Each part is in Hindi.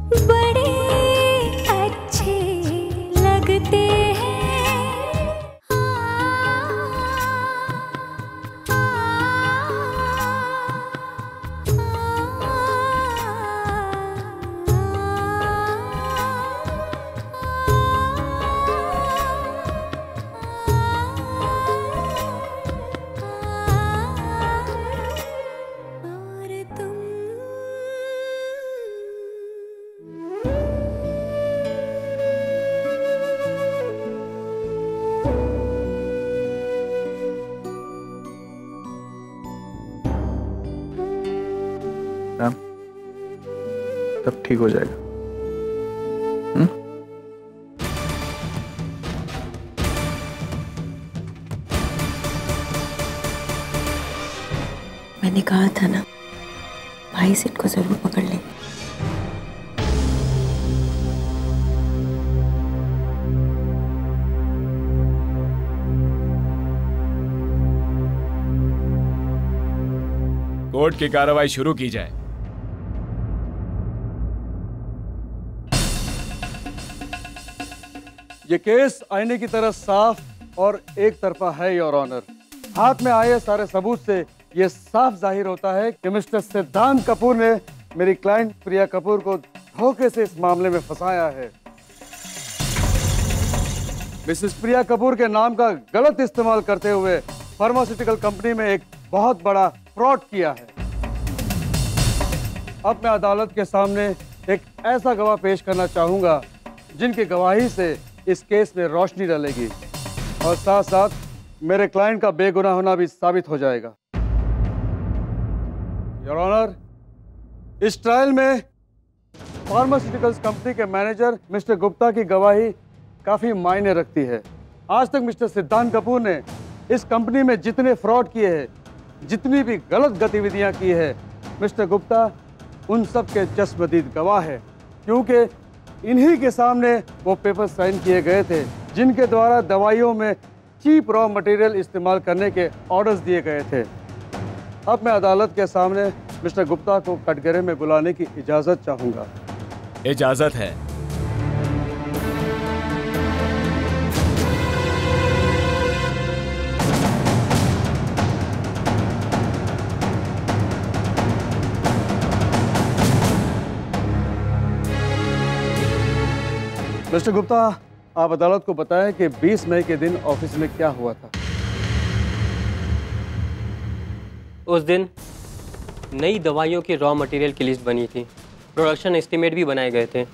बड़े अच्छे लगते हैं। और तुम मैम, सब ठीक हो जाएगा। हम्म? मैंने कहा था ना, भाई से इनको जरूर पकड़ लेंगे। कोर्ट की कार्रवाई शुरू की जाए। ये केस आईने की तरह साफ और एक तरफा है योर ऑनर। हाथ में आए सारे सबूत से ये साफ जाहिर होता है कि मिस्टर सिद्धांत कपूर ने मेरी क्लाइंट प्रिया कपूर को धोखे से इस मामले में फंसाया है। मिसेस प्रिया कपूर के नाम का गलत इस्तेमाल करते हुए फार्मास्यूटिकल कंपनी में एक बहुत बड़ा फ्रॉड किया है। अब मैं अदालत के सामने एक ऐसा गवाह पेश करना चाहूंगा जिनकी गवाही से इस केस में रोशनी डलेगी और साथ साथ मेरे क्लाइंट का बेगुनाह होना भी साबित हो जाएगा। योर ऑनर, इस ट्रायल में फार्मास्यूटिकल्स कंपनी के मैनेजर मिस्टर गुप्ता की गवाही काफी मायने रखती है। आज तक मिस्टर सिद्धांत कपूर ने इस कंपनी में जितने फ्रॉड किए हैं, जितनी भी गलत गतिविधियां की है, मिस्टर गुप्ता उन सब के चश्मदीद गवाह है, क्योंकि इन्हीं के सामने वो पेपर साइन किए गए थे जिनके द्वारा दवाइयों में चीप रॉ मटेरियल इस्तेमाल करने के ऑर्डर्स दिए गए थे। अब मैं अदालत के सामने मिस्टर गुप्ता को कटघरे में बुलाने की इजाज़त चाहूँगा। इजाजत है। मिस्टर गुप्ता, आप अदालत को बताएं कि 20 मई के दिन ऑफिस में क्या हुआ था। उस दिन नई दवाइयों की रॉ मटेरियल की लिस्ट बनी थी, प्रोडक्शन एस्टीमेट भी बनाए गए थे।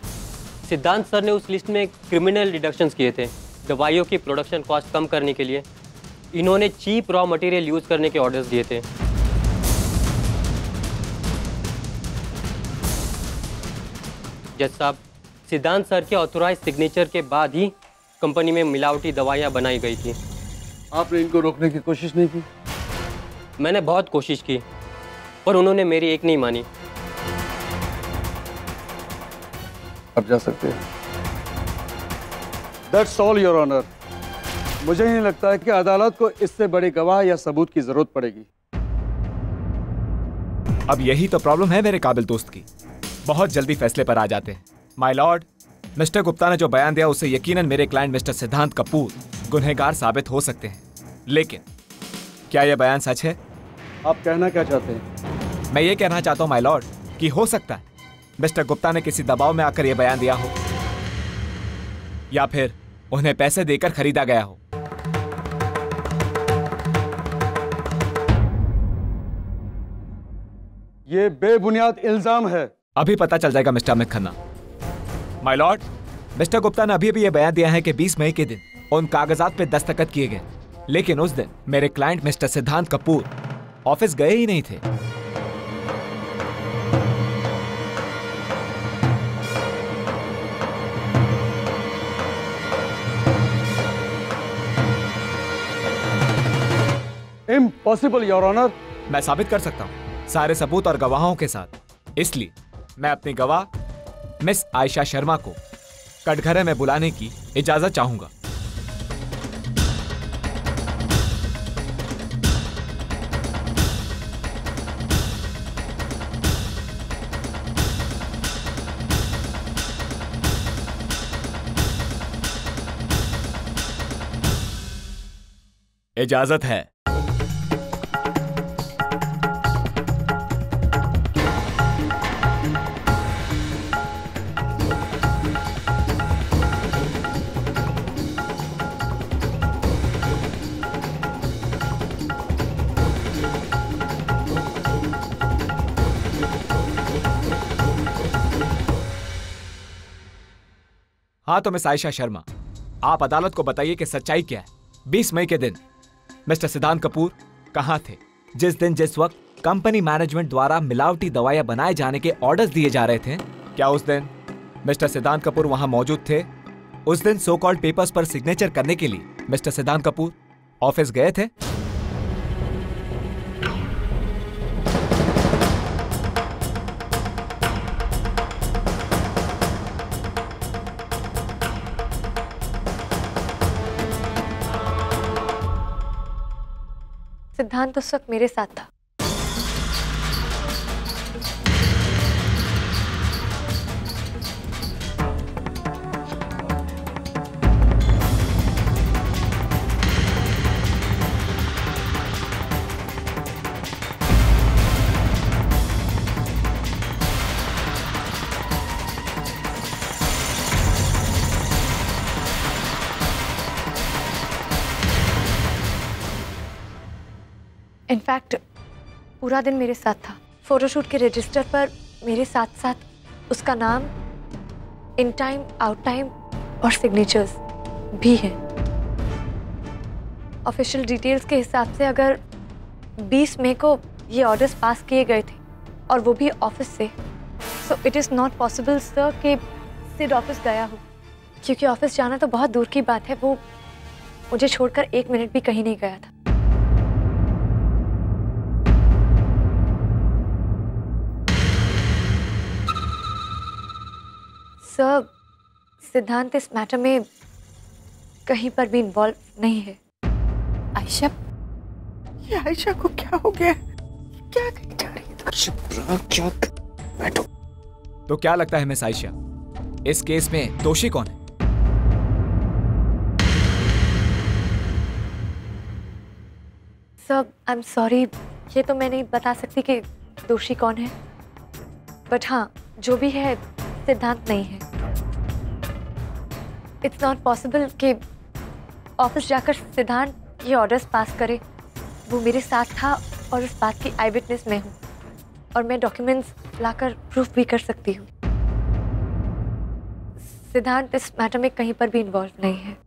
सिद्धांत सर ने उस लिस्ट में क्रिमिनल डिडक्शंस किए थे। दवाइयों की प्रोडक्शन कॉस्ट कम करने के लिए इन्होंने चीप रॉ मटेरियल यूज़ करने के ऑर्डर्स दिए थे। जज साहब, सिद्धांत सर के ऑथोराइज सिग्नेचर के बाद ही कंपनी में मिलावटी दवाइयाँ बनाई गई थी। आपने इनको रोकने की कोशिश नहीं की? मैंने बहुत कोशिश की पर उन्होंने मेरी एक नहीं मानी। अब जा सकते हैं। That's all, Your Honor. मुझे नहीं लगता है कि अदालत को इससे बड़ी गवाह या सबूत की जरूरत पड़ेगी। अब यही तो प्रॉब्लम है मेरे काबिल दोस्त की, बहुत जल्दी फैसले पर आ जाते हैं। माय लॉर्ड, मिस्टर गुप्ता ने जो बयान दिया उससे यकीनन मेरे क्लाइंट मिस्टर सिद्धांत कपूर गुनहगार साबित हो सकते हैं, लेकिन क्या यह बयान सच है? आप कहना क्या चाहते हैं? मैं ये कहना चाहता हूँ माय लॉर्ड कि हो सकता है मिस्टर गुप्ता ने किसी दबाव में आकर यह बयान दिया हो या फिर उन्हें पैसे देकर खरीदा गया हो। ये बेबुनियाद इल्जाम है। अभी पता चल जाएगा mister Amit Khanna. My Lord, mister Gupta ने अभी यह बयान दिया है कि 20 मई के दिन उन कागजात पे दस्तखत किए गए, लेकिन उस दिन मेरे क्लाइंट मिस्टर सिद्धांत कपूर ऑफिस गए ही नहीं थे। Impossible your honour. मैं साबित कर सकता हूं सारे सबूत और गवाहों के साथ, इसलिए मैं अपनी गवाह मिस आयशा शर्मा को कटघरे में बुलाने की इजाजत चाहूंगा। इजाजत है। हाँ तो मिस आयशा शर्मा, आप अदालत को बताइए कि सच्चाई क्या है। 20 मई के दिन मिस्टर सिद्धांत कपूर कहां थे? जिस दिन जिस वक्त कंपनी मैनेजमेंट द्वारा मिलावटी दवाइयां बनाए जाने के ऑर्डर्स दिए जा रहे थे, क्या उस दिन मिस्टर सिद्धांत कपूर वहां मौजूद थे? उस दिन सो कॉल्ड पेपर्स पर सिग्नेचर करने के लिए मिस्टर सिद्धांत कपूर ऑफिस गए थे? सिद्धांत उस वक्त मेरे साथ था। इनफैक्ट पूरा दिन मेरे साथ था। फोटोशूट के रजिस्टर पर मेरे साथ साथ उसका नाम, इन टाइम, आउट टाइम और सिग्नेचर्स भी हैं। ऑफिशियल डिटेल्स के हिसाब से अगर 20 मई को ये ऑर्डर्स पास किए गए थे और वो भी ऑफिस से, so it is not possible sir कि सिड ऑफिस गया हो, क्योंकि ऑफिस जाना तो बहुत दूर की बात है, वो मुझे छोड़कर 1 मिनट भी कहीं नहीं गया था। सर, सिद्धांत इस मैटर में कहीं पर भी इन्वॉल्व नहीं है। आयशा, ये आयशा को क्या हो गया? क्या कही जा रही है? चुप रहो, चुप बैठो। तो क्या लगता है मिस आयशा, इस केस में दोषी कौन है? सर, आई एम सॉरी, ये तो मैं नहीं बता सकती कि दोषी कौन है, बट हाँ, जो भी है सिद्धांत नहीं है। इट्स नॉट पॉसिबल कि ऑफिस जाकर सिद्धांत ये ऑर्डर्स पास करे। वो मेरे साथ था और उस बात की आई विटनेस मैं हूँ, और मैं डॉक्यूमेंट्स लाकर प्रूफ भी कर सकती हूँ। सिद्धांत इस मैटर में कहीं पर भी इन्वॉल्व नहीं है।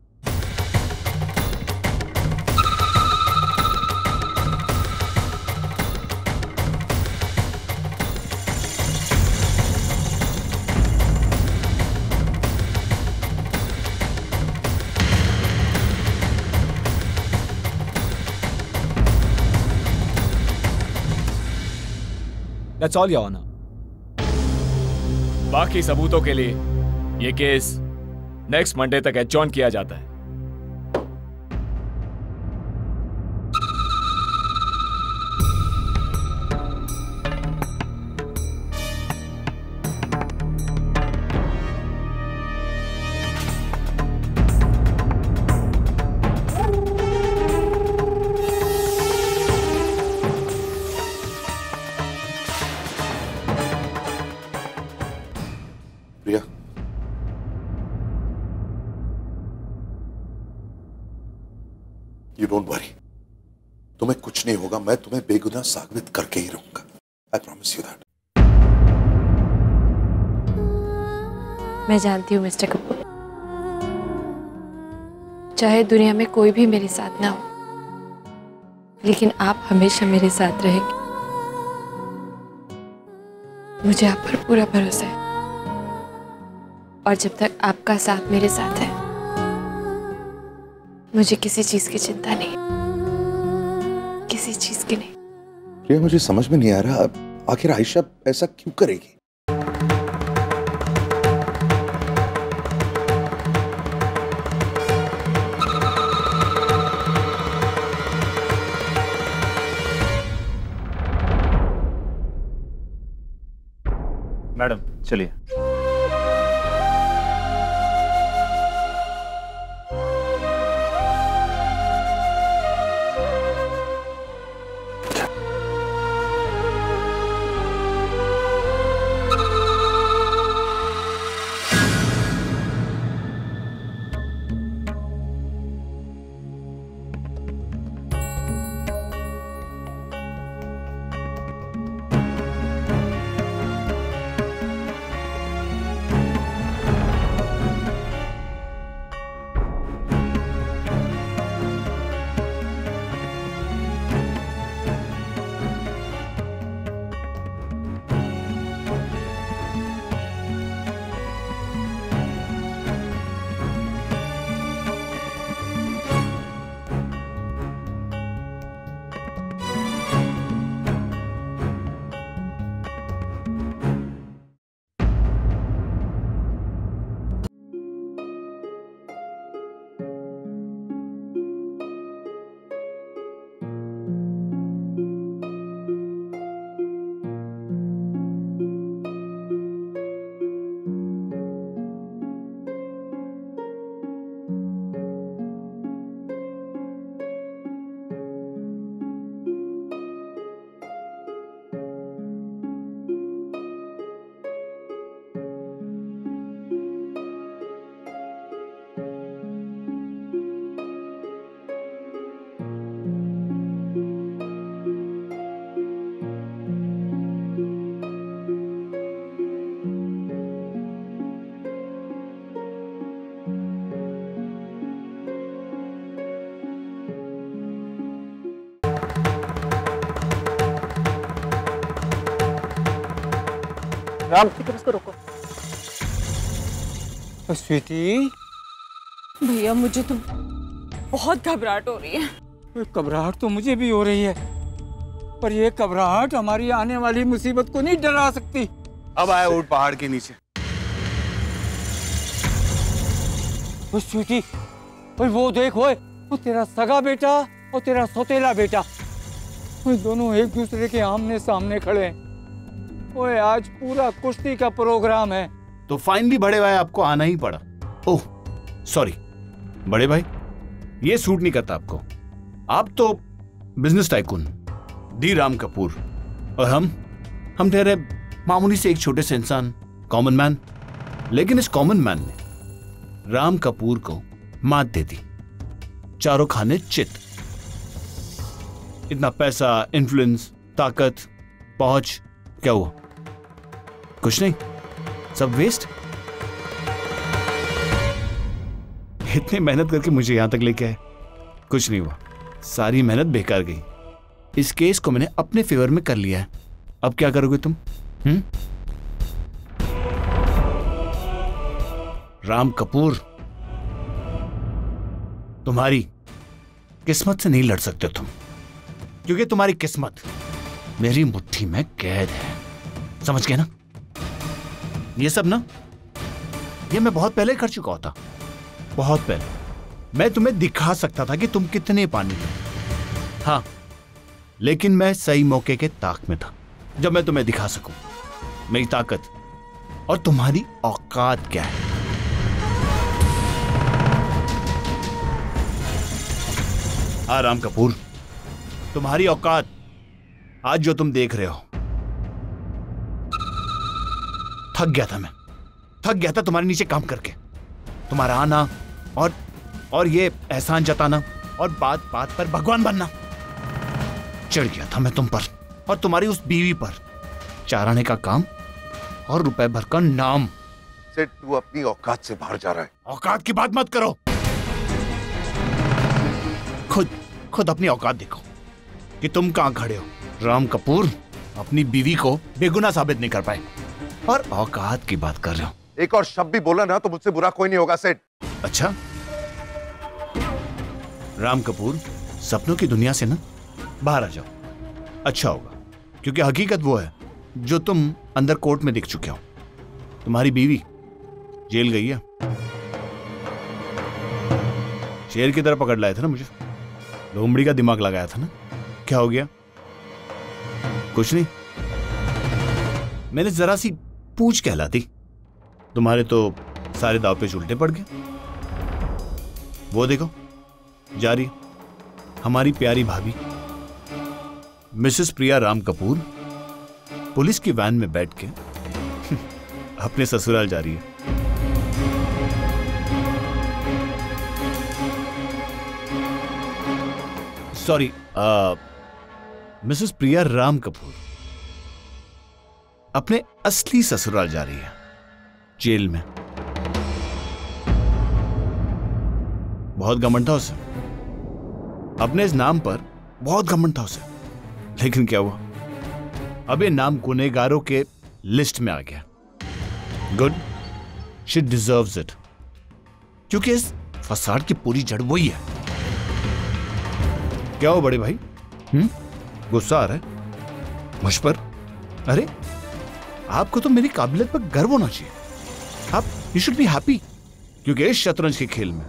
That's all, Your Honor. बाकी सबूतों के लिए ये केस नेक्स्ट मंडे तक एडजॉर्न किया जाता है। प्रिया, यू डोंट वरी, तुम्हें कुछ नहीं होगा। मैं तुम्हें बेगुनाह साबित करके ही रहूंगा। I promise you that. मैं जानती हूँ मिस्टर कपूर, चाहे दुनिया में कोई भी मेरे साथ ना हो, लेकिन आप हमेशा मेरे साथ रहेंगे। मुझे आप पर पूरा भरोसा है, और जब तक आपका साथ मेरे साथ है, मुझे किसी चीज की चिंता नहीं, किसी चीज की नहीं। प्रिया, मुझे समझ में नहीं आ रहा, आखिर आयशा ऐसा क्यों करेगी? मैडम चलिए। राम इसको रोको। स्वीटी भैया मुझे तो बहुत घबराहट हो रही है। घबराहट तो मुझे भी हो रही है, पर यह घबराहट हमारी आने वाली मुसीबत को नहीं डरा सकती। अब आया ऊंट पहाड़ के नीचे। स्वीटी वो देख, वो तेरा सगा बेटा और तेरा सौतेला बेटा, वो दोनों एक दूसरे के आमने सामने खड़े हैं। ओए आज पूरा कुश्ती का प्रोग्राम है। तो फाइनली बड़े भाई आपको आना ही पड़ा। ओह सॉरी बड़े भाई, ये सूट नहीं करता आपको। आप तो business tycoon D Ram Kapoor, और हम ठहरे मामूली से एक छोटे से इंसान, कॉमन मैन। लेकिन इस कॉमन मैन ने राम कपूर को मात दे दी। चारों खाने चित। इतना पैसा, इन्फ्लुएंस, ताकत, पहुंच, क्या हुआ? कुछ नहीं, सब वेस्ट। इतनी मेहनत करके मुझे यहां तक लेके आए, कुछ नहीं हुआ। सारी मेहनत बेकार गई। इस केस को मैंने अपने फेवर में कर लिया है। अब क्या करोगे तुम? राम कपूर, तुम्हारी किस्मत से नहीं लड़ सकते तुम, क्योंकि तुम्हारी किस्मत मेरी मुट्ठी में कैद है। समझ गए ना? ये सब ना, ये मैं बहुत पहले कर चुका होता। बहुत पहले मैं तुम्हें दिखा सकता था कि तुम कितने पानी में। हाँ, लेकिन मैं सही मौके के ताक में था, जब मैं तुम्हें दिखा सकूं मेरी ताकत और तुम्हारी औकात क्या है। राम कपूर, तुम्हारी औकात आज जो तुम देख रहे हो, थक गया था मैं, थक गया था तुम्हारे नीचे काम करके। तुम्हारा आना और ये एहसान जताना और बात बात पर भगवान बनना। चिढ़ गया था मैं तुम पर और तुम्हारी उस बीवी पर। चाराने का काम और रुपए भर का नाम। सेठ, तू अपनी औकात से बाहर जा रहा है। औकात की बात मत करो। खुद अपनी औकात देखो कि तुम कहां खड़े हो। राम कपूर अपनी बीवी को बेगुनाह साबित नहीं कर पाए और औकात की बात कर रहे हो। एक और शब्द भी बोला ना तो मुझसे बुरा कोई नहीं होगा सेठ। अच्छा, राम कपूर, सपनों की दुनिया से ना बाहर आ जाओ, अच्छा होगा। क्योंकि हकीकत वो है जो तुम अंदर कोर्ट में दिख चुके हो। तुम्हारी बीवी जेल गई है। शेर की तरह पकड़ लाए थे ना मुझे, लोमड़ी का दिमाग लगाया था ना। क्या हो गया? कुछ नहीं, मैंने जरा सी पूछ कहलाती, तुम्हारे तो सारे दाव पे उल्टे पड़ गए। वो देखो जा रही हमारी प्यारी भाभी मिसेस प्रिया राम कपूर पुलिस की वैन में बैठ के अपने ससुराल जा रही है। सॉरी, मिसेस प्रिया राम कपूर अपने असली ससुराल जा रही है, जेल में। बहुत घमंड था उसे, अपने इस नाम पर बहुत घमंड था उसे। लेकिन क्या हुआ, अब ये नाम गुनहगारों के लिस्ट में आ गया। गुड, शी डिजर्व्स इट, क्योंकि इस फसाद की पूरी जड़ वही है। क्या हो बड़े भाई, गुस्सा आ रहा है मुझ पर? अरे आपको तो मेरी काबिलियत पर गर्व होना चाहिए। आप यू शुड बी हैप्पी, क्योंकि इस शतरंज के खेल में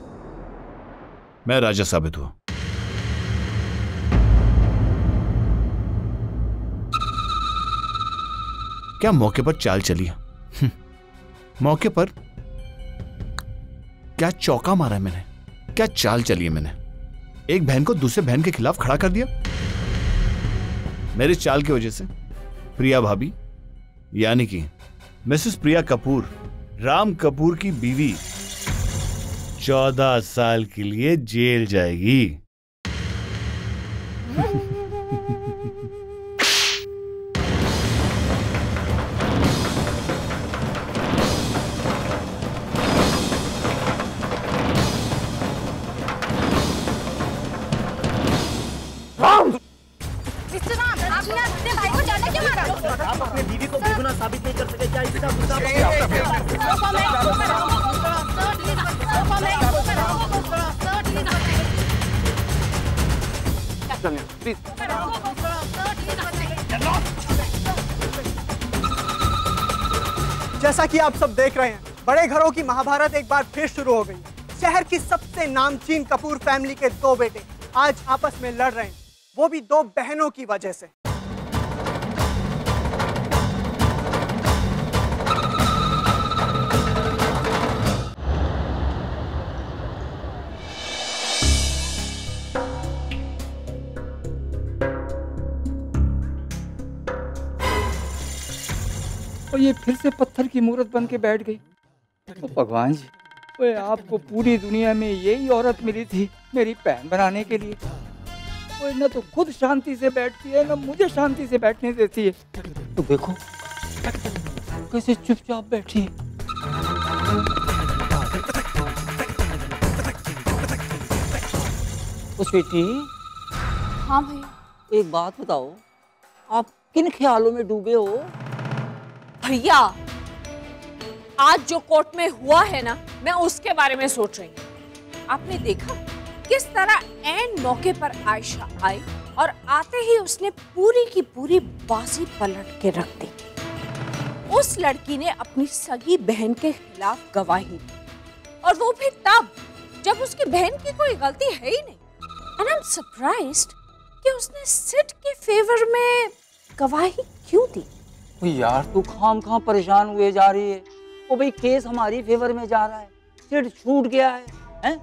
मैं राजा साबित हुआ। क्या मौके पर चाल चली है? मौके पर क्या चौका मारा है मैंने, क्या चाल चली है मैंने। एक बहन को दूसरे बहन के खिलाफ खड़ा कर दिया। मेरी चाल की वजह से प्रिया भाभी यानी कि मिसेस प्रिया कपूर, राम कपूर की बीवी 14 साल के लिए जेल जाएगी। आपने अपने भाई को जाने क्यों मारा? आप अपने बीवी को बेगुनाह साबित नहीं कर सके क्या? जैसा कि आप सब देख रहे हैं, बड़े घरों की महाभारत एक बार फिर शुरू हो गई। शहर की सबसे नामचीन कपूर फैमिली के दो बेटे आज आपस में लड़ रहे हैं, वो भी दो बहनों की वजह से। और ये फिर से पत्थर की मूर्त बन के बैठ गई। तो भगवान जी, ओए आपको पूरी दुनिया में यही औरत मिली थी मेरी बहन बनाने के लिए। ओए ना तो खुद शांति से बैठती है, ना मुझे शांति से बैठने देती है। तो देखो कैसे चुपचाप बैठी है। ओ स्वीटी। हाँ भैया। एक बात बताओ, आप किन ख्यालों में डूबे हो? भैया, आज जो कोर्ट में हुआ है ना, मैं उसके बारे में सोच रही हूँ। आपने देखा किस तरह एन मौके पर आयशा आई और आते ही उसने पूरी की पूरी बाजी पलट के रख दी। उस लड़की ने अपनी सगी बहन के खिलाफ गवाही दी, और वो भी तब जब उसकी बहन की कोई गलती है ही नहीं। And I'm surprised कि उसने सिड के फेवर में गवाही क्यों दी? यार तू खाम परेशान हुए जा रही है। वो भाई केस हमारी फेवर में जा रहा है, सिड छूट गया है, हैं?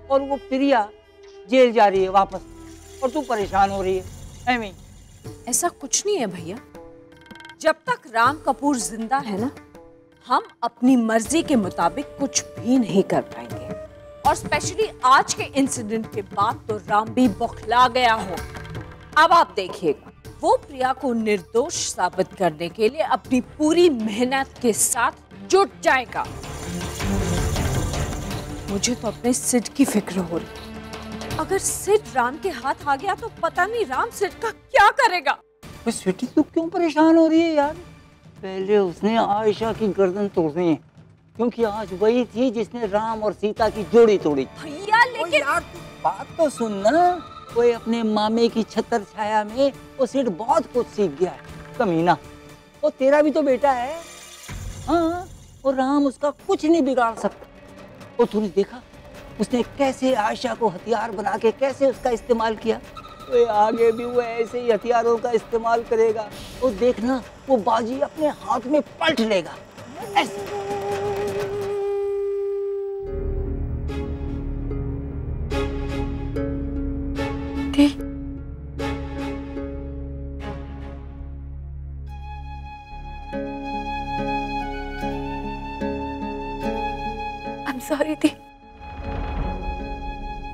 और वो प्रिया जेल जा रही है वापस, और तू परेशान हो रही है। ऐਵੇਂ ऐसा कुछ नहीं है भैया। जब तक राम कपूर जिंदा है ना, हम अपनी मर्जी के मुताबिक कुछ भी नहीं कर पाएंगे। और स्पेशली आज के इंसिडेंट के बाद तो राम भी बौखला गया हो। अब आप देखिएगा, वो प्रिया को निर्दोष साबित करने के लिए अपनी पूरी मेहनत के साथ जुट जाएगा। मुझे तो अपने सिड की फिक्र हो रही। अगर सिड राम के हाथ आ गया तो पता नहीं राम सिड का क्या करेगा। स्वीटी तू क्यों परेशान हो रही है यार? पहले उसने आयशा की गर्दन तोड़नी है, क्योंकि आज वही थी जिसने राम और सीता की जोड़ी तोड़ी। भैया लेकिन यार बात तो सुन ना। वो अपने मामे की छतर छाया में वो सिड बहुत कुछ सीख गया है। कमीना, वो तेरा भी तो बेटा है। हाँ, और राम उसका कुछ नहीं बिगाड़ सकता। और तूने देखा उसने कैसे आयशा को हथियार बना के कैसे उसका इस्तेमाल किया। तो आगे भी वो ऐसे ही हथियारों का इस्तेमाल करेगा। तो देखना, वो बाजी अपने हाथ में पलट लेगा। ऐसे सॉरी दी,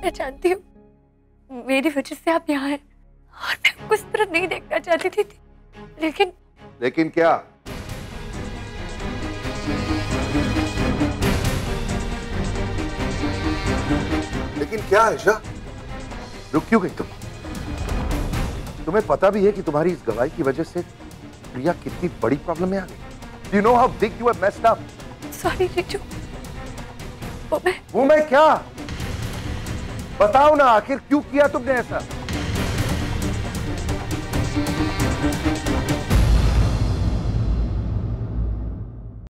मैं जानती हूँ मेरी वजह से आप यहाँ हैं और मैं कुछ तरह नहीं देखना चाहती थी, लेकिन क्या? लेकिन क्या आयशा, रुक क्यों गई तुम? तुम्हें पता भी है कि तुम्हारी इस गवाही की वजह से प्रिया कितनी बड़ी प्रॉब्लम में आ गई। You know how big you have messed up. Sorry जीजू। वो मैं क्या? बताओ ना, आखिर क्यों किया तुमने ऐसा?